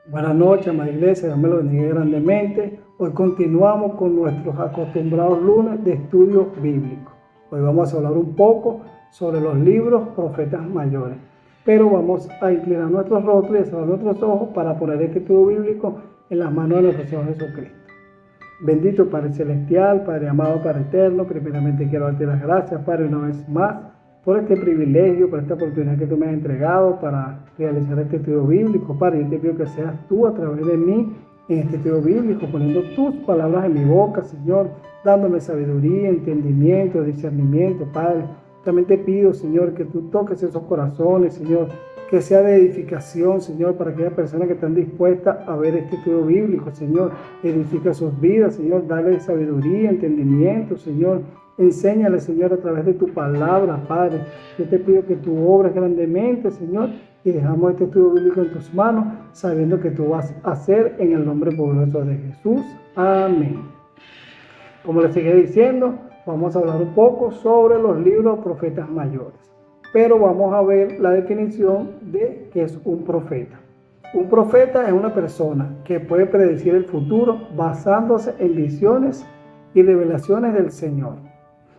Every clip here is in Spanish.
Buenas noches, amada iglesia, Dios me lo bendiga grandemente. Hoy continuamos con nuestros acostumbrados lunes de estudio bíblico. Hoy vamos a hablar un poco sobre los libros profetas mayores, pero vamos a inclinar nuestros rostros y cerrar nuestros ojos para poner este estudio bíblico en las manos de nuestro Señor Jesucristo. Bendito Padre Celestial, Padre amado, Padre eterno, primeramente quiero darte las gracias, Padre, una vez más, por este privilegio, por esta oportunidad que tú me has entregado para realizar este estudio bíblico. Padre, yo te pido que seas tú a través de mí en este estudio bíblico, poniendo tus palabras en mi boca, Señor, dándome sabiduría, entendimiento, discernimiento, Padre. También te pido, Señor, que tú toques esos corazones, Señor, que sea de edificación, Señor, para aquellas personas que están dispuestas a ver este estudio bíblico, Señor. Edifica sus vidas, Señor, dale sabiduría, entendimiento, Señor. Enséñale, Señor, a través de tu palabra, Padre. Yo te pido que tú obres grandemente, Señor, y dejamos este estudio bíblico en tus manos, sabiendo que tú vas a hacer en el nombre poderoso de Jesús. Amén. Como les seguía diciendo, vamos a hablar un poco sobre los libros profetas mayores. Pero vamos a ver la definición de qué es un profeta. Un profeta es una persona que puede predecir el futuro basándose en visiones y revelaciones del Señor.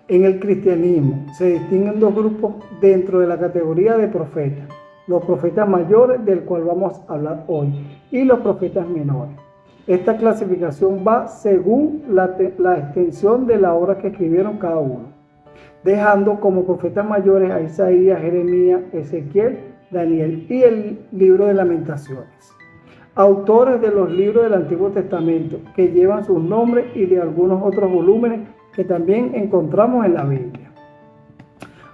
En el cristianismo se distinguen dos grupos dentro de la categoría de profetas: los profetas mayores, del cual vamos a hablar hoy, y los profetas menores. Esta clasificación va según la extensión de la obra que escribieron cada uno, dejando como profetas mayores a Isaías, Jeremías, Ezequiel, Daniel y el libro de Lamentaciones. Autores de los libros del Antiguo Testamento que llevan sus nombres y de algunos otros volúmenes que también encontramos en la Biblia.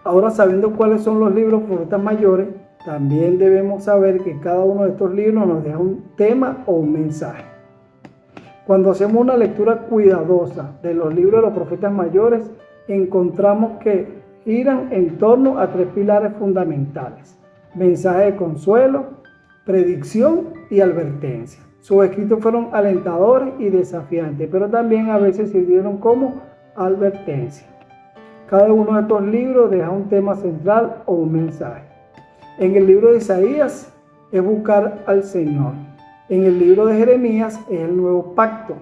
Ahora, sabiendo cuáles son los libros profetas mayores, también debemos saber que cada uno de estos libros nos deja un tema o un mensaje. Cuando hacemos una lectura cuidadosa de los libros de los profetas mayores, encontramos que giran en torno a tres pilares fundamentales: mensaje de consuelo, predicción y advertencia. Sus escritos fueron alentadores y desafiantes, pero también a veces sirvieron como advertencia. Cada uno de estos libros deja un tema central o un mensaje. En el libro de Isaías es buscar al Señor. En el libro de Jeremías es el nuevo pacto.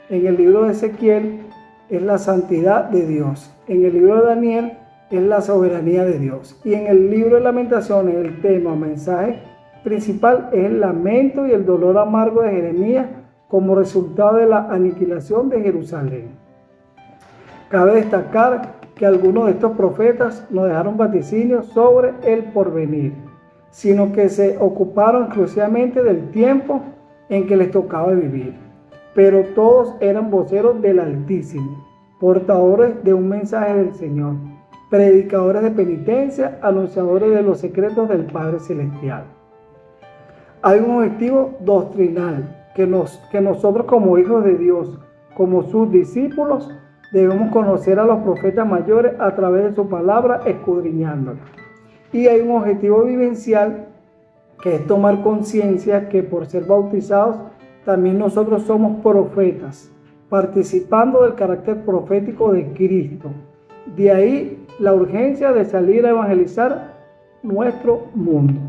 En el libro de Ezequiel es la santidad de Dios. En el libro de Daniel es la soberanía de Dios. Y en el libro de Lamentaciones el tema o mensaje principal es el lamento y el dolor amargo de Jeremías como resultado de la aniquilación de Jerusalén. Cabe destacar que algunos de estos profetas no dejaron vaticinios sobre el porvenir, sino que se ocuparon exclusivamente del tiempo en que les tocaba vivir. Pero todos eran voceros del Altísimo, portadores de un mensaje del Señor, predicadores de penitencia, anunciadores de los secretos del Padre Celestial. Hay un objetivo doctrinal que nosotros como hijos de Dios, como sus discípulos, debemos conocer a los profetas mayores a través de su palabra, escudriñándola. Y hay un objetivo vivencial que es tomar conciencia que por ser bautizados también nosotros somos profetas, participando del carácter profético de Cristo. De ahí la urgencia de salir a evangelizar nuestro mundo.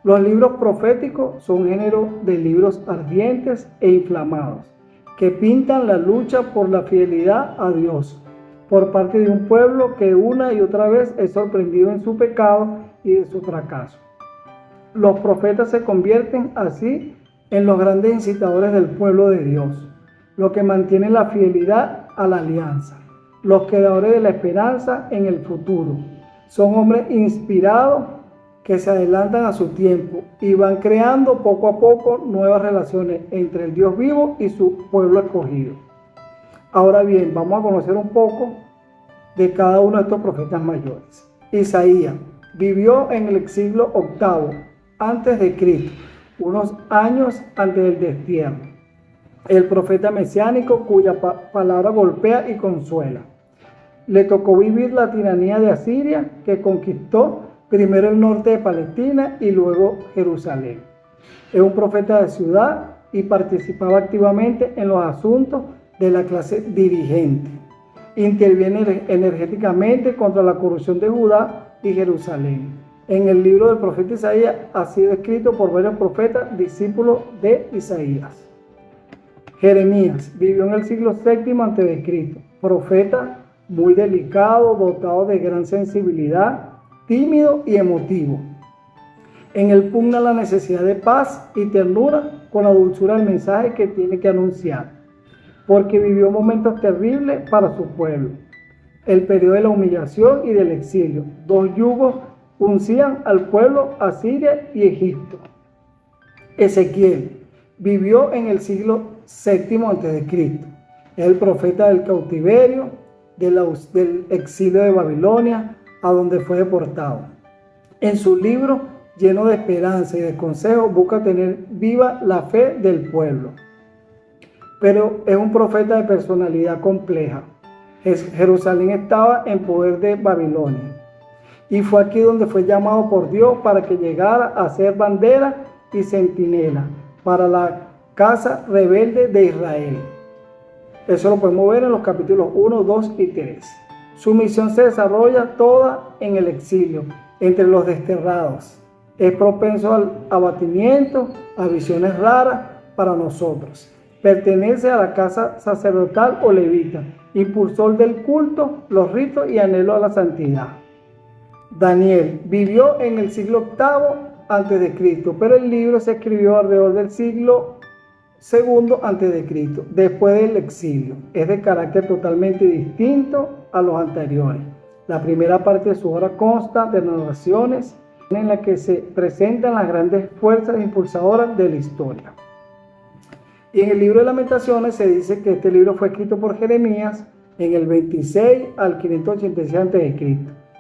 Los libros proféticos son un género de libros ardientes e inflamados, que pintan la lucha por la fidelidad a Dios, por parte de un pueblo que una y otra vez es sorprendido en su pecado y de su fracaso. Los profetas se convierten así en los grandes incitadores del pueblo de Dios, los que mantienen la fidelidad a la alianza, los creadores de la esperanza en el futuro. Son hombres inspirados que se adelantan a su tiempo y van creando poco a poco nuevas relaciones entre el Dios vivo y su pueblo escogido. Ahora bien, vamos a conocer un poco de cada uno de estos profetas mayores. Isaías vivió en el siglo VIII antes de Cristo, unos años antes del destierro. El profeta mesiánico cuya palabra golpea y consuela. Le tocó vivir la tiranía de Asiria, que conquistó primero el norte de Palestina y luego Jerusalén. Es un profeta de ciudad y participaba activamente en los asuntos de la clase dirigente. Interviene energéticamente contra la corrupción de Judá y Jerusalén. en el libro del profeta Isaías ha sido escrito por varios profetas, discípulos de Isaías. Jeremías vivió en el siglo VII a.C., profeta muy delicado, dotado de gran sensibilidad, tímido y emotivo. En él pugna la necesidad de paz y ternura con la dulzura del mensaje que tiene que anunciar, porque vivió momentos terribles para su pueblo. El periodo de la humillación y del exilio. 2 yugos uncían al pueblo Asiria y Egipto. Ezequiel vivió en el siglo VII a.C. Es el profeta del cautiverio, del exilio de Babilonia, a donde fue deportado. En su libro, lleno de esperanza y de consejos, busca tener viva la fe del pueblo. Pero es un profeta de personalidad compleja. Jerusalén estaba en poder de Babilonia. Y fue aquí donde fue llamado por Dios para que llegara a ser bandera y centinela para la casa rebelde de Israel. Eso lo podemos ver en los capítulos 1, 2 y 3. Su misión se desarrolla toda en el exilio, entre los desterrados. Es propenso al abatimiento, a visiones raras para nosotros. Pertenece a la casa sacerdotal o levita, impulsor del culto, los ritos y anhelo a la santidad. Daniel vivió en el siglo VIII a.C., pero el libro se escribió alrededor del siglo II a.C., después del exilio. Es de carácter totalmente distinto a los anteriores. La primera parte de su obra consta de narraciones en las que se presentan las grandes fuerzas impulsadoras de la historia. Y en el libro de Lamentaciones se dice que este libro fue escrito por Jeremías en el 26 al 586 a.C.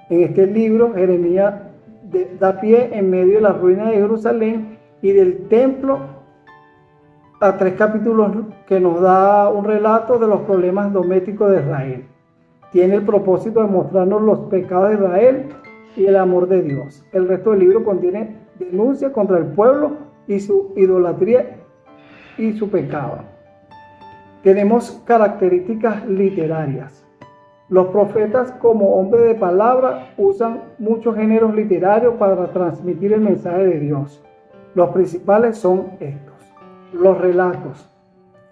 En este libro, Jeremías da pie en medio de la ruina de Jerusalén y del templo a 3 capítulos que nos da un relato de los problemas domésticos de Israel. Tiene el propósito de mostrarnos los pecados de Israel y el amor de Dios. El resto del libro contiene denuncias contra el pueblo y su idolatría y su pecado. Tenemos características literarias. Los profetas, como hombres de palabra, usan muchos géneros literarios para transmitir el mensaje de Dios. Los principales son estos. Los relatos.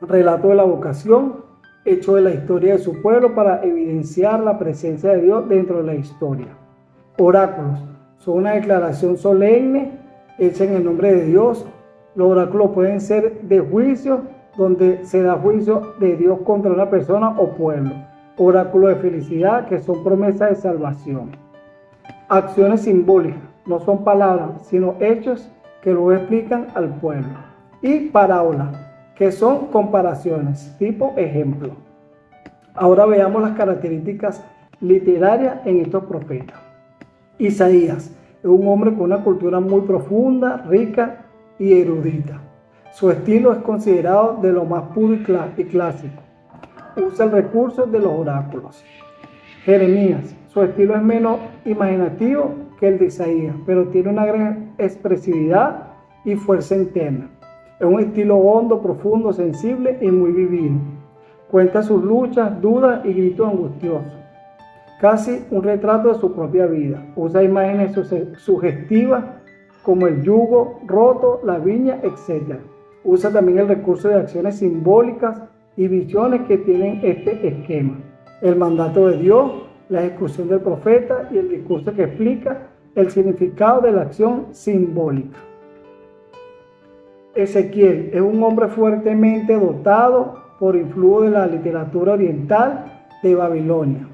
Relato de la vocación, hecho de la historia de su pueblo para evidenciar la presencia de Dios dentro de la historia. Oráculos. Son una declaración solemne hecha en el nombre de Dios. Los oráculos pueden ser de juicio, donde se da juicio de Dios contra una persona o pueblo. Oráculos de felicidad, que son promesas de salvación. Acciones simbólicas, no son palabras, sino hechos que luego explican al pueblo. Y parábolas, que son comparaciones, tipo ejemplo. Ahora veamos las características literarias en estos profetas. Isaías es un hombre con una cultura muy profunda, rica y erudita. Su estilo es considerado de lo más puro y clásico. Usa el recurso de los oráculos. Jeremías, su estilo es menos imaginativo que el de Isaías, pero tiene una gran expresividad y fuerza interna. Es un estilo hondo, profundo, sensible y muy vivido. Cuenta sus luchas, dudas y gritos angustiosos. Casi un retrato de su propia vida. Usa imágenes sugestivas como el yugo roto, la viña, etc. Usa también el recurso de acciones simbólicas y visiones que tienen este esquema. El mandato de Dios, la ejecución del profeta y el discurso que explica el significado de la acción simbólica. Ezequiel es un hombre fuertemente dotado por influjo de la literatura oriental de Babilonia,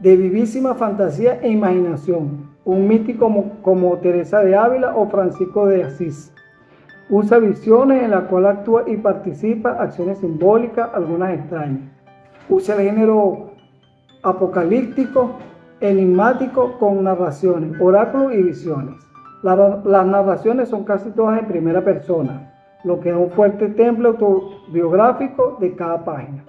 de vivísima fantasía e imaginación, un mítico como Teresa de Ávila o Francisco de Asís. Usa visiones en las cuales actúa y participa acciones simbólicas, algunas extrañas. Usa el género apocalíptico, enigmático con narraciones, oráculos y visiones. Las narraciones son casi todas en primera persona, lo que da un fuerte temple autobiográfico de cada página.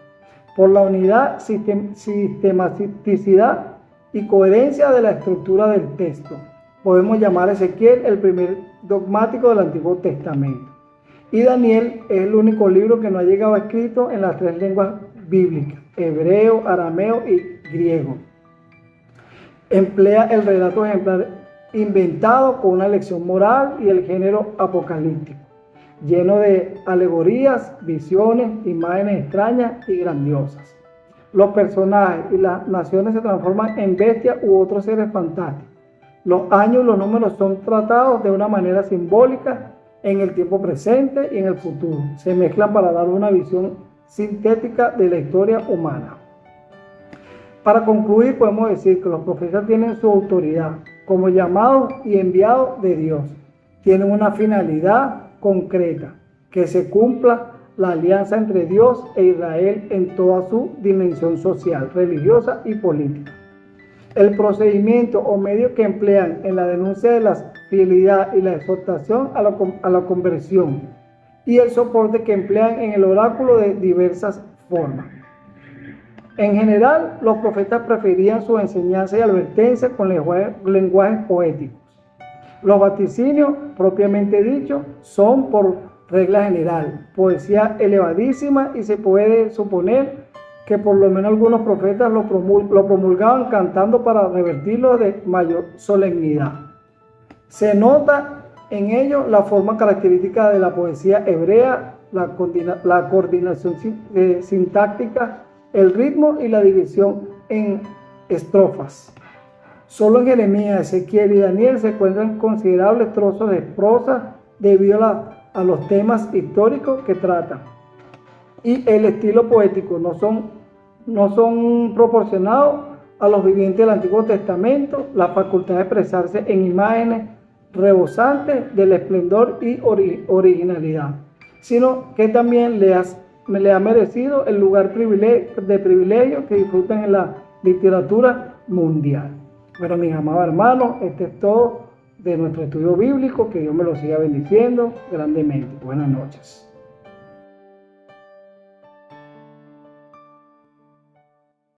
Por la unidad, sistematicidad y coherencia de la estructura del texto, podemos llamar a Ezequiel el primer dogmático del Antiguo Testamento. Y Daniel es el único libro que no ha llegado escrito en las 3 lenguas bíblicas, hebreo, arameo y griego. Emplea el relato ejemplar inventado con una lección moral y el género apocalíptico, lleno de alegorías, visiones, imágenes extrañas y grandiosas. Los personajes y las naciones se transforman en bestias u otros seres fantásticos. Los años y los números son tratados de una manera simbólica en el tiempo presente y en el futuro. Se mezclan para dar una visión sintética de la historia humana. Para concluir, podemos decir que los profetas tienen su autoridad como llamados y enviados de Dios. Tienen una finalidad concreta, que se cumpla la alianza entre Dios e Israel en toda su dimensión social, religiosa y política. El procedimiento o medio que emplean en la denuncia de la fidelidad y la exhortación a la conversión, y el soporte que emplean en el oráculo de diversas formas. En general, los profetas preferían su enseñanza y advertencia con lenguajes poéticos. Los vaticinios, propiamente dicho, son por regla general poesía elevadísima, y se puede suponer que por lo menos algunos profetas lo promulgaban cantando para revertirlo de mayor solemnidad. Se nota en ello la forma característica de la poesía hebrea, la coordinación sintáctica, el ritmo y la división en estrofas. Solo en Jeremías, Ezequiel y Daniel se encuentran considerables trozos de prosa debido a los temas históricos que tratan. Y el estilo poético no son proporcionados a los vivientes del Antiguo Testamento, la facultad de expresarse en imágenes rebosantes del esplendor y originalidad, sino que también le ha merecido el lugar de privilegio que disfrutan en la literatura mundial. Bueno, mis amados hermanos, este es todo de nuestro estudio bíblico. Que Dios me lo siga bendiciendo grandemente. Buenas noches.